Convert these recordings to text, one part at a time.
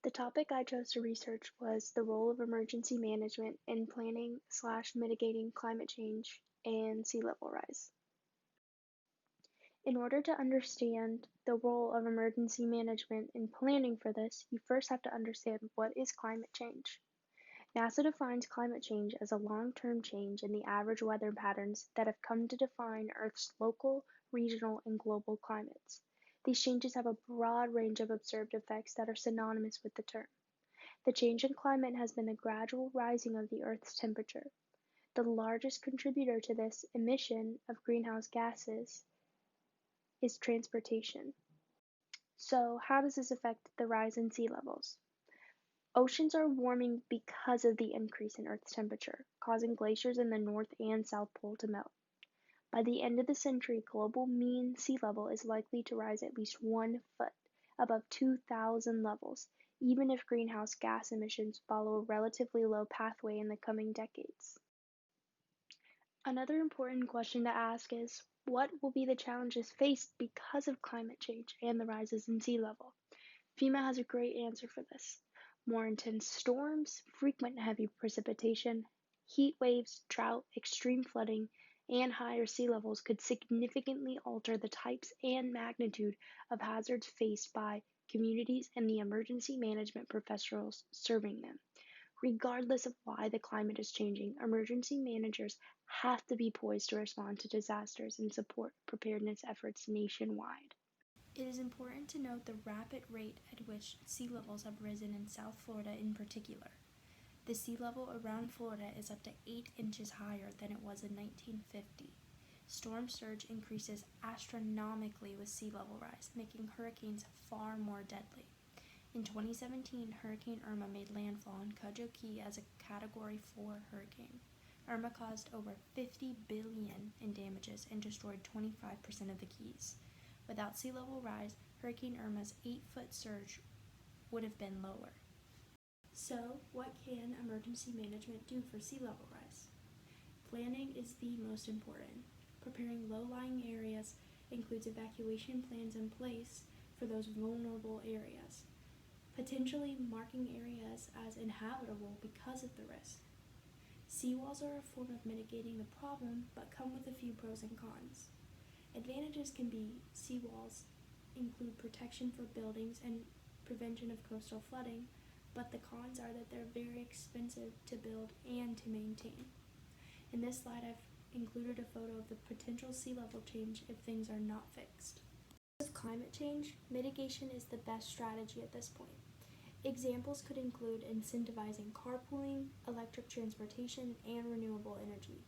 The topic I chose to research was the role of emergency management in planning/mitigating climate change and sea level rise. In order to understand the role of emergency management in planning for this, you first have to understand what is climate change. NASA defines climate change as a long-term change in the average weather patterns that have come to define Earth's local, regional, and global climates. These changes have a broad range of observed effects that are synonymous with the term. The change in climate has been the gradual rising of the Earth's temperature. The largest contributor to this emission of greenhouse gases is transportation. So, how does this affect the rise in sea levels? Oceans are warming because of the increase in Earth's temperature, causing glaciers in the North and South Pole to melt. By the end of the century, global mean sea level is likely to rise at least 1 foot above 2000 levels, even if greenhouse gas emissions follow a relatively low pathway in the coming decades. Another important question to ask is, what will be the challenges faced because of climate change and the rises in sea level? FEMA has a great answer for this. More intense storms, frequent heavy precipitation, heat waves, drought, extreme flooding, and higher sea levels could significantly alter the types and magnitude of hazards faced by communities and the emergency management professionals serving them. Regardless of why the climate is changing, emergency managers have to be poised to respond to disasters and support preparedness efforts nationwide. It is important to note the rapid rate at which sea levels have risen in South Florida in particular. The sea level around Florida is up to 8 inches higher than it was in 1950. Storm surge increases astronomically with sea level rise, making hurricanes far more deadly. In 2017, Hurricane Irma made landfall in Cudjoe Key as a Category 4 hurricane. Irma caused over $50 billion in damages and destroyed 25% of the keys. Without sea level rise, Hurricane Irma's 8-foot surge would have been lower. So, what can emergency management do for sea level rise? Planning is the most important. Preparing low-lying areas includes evacuation plans in place for those vulnerable areas, potentially marking areas as inhabitable because of the risk. Seawalls are a form of mitigating the problem, but come with a few pros and cons. Advantages can be seawalls include protection for buildings and prevention of coastal flooding, but the cons are that they're very expensive to build and to maintain. In this slide, I've included a photo of the potential sea level change if things are not fixed. With climate change, mitigation is the best strategy at this point. Examples could include incentivizing carpooling, electric transportation, and renewable energy.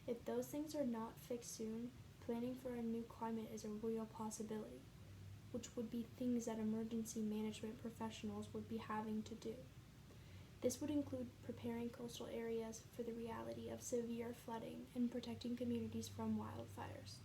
If those things are not fixed soon, planning for a new climate is a real possibility, which would be things that emergency management professionals would be having to do. This would include preparing coastal areas for the reality of severe flooding and protecting communities from wildfires.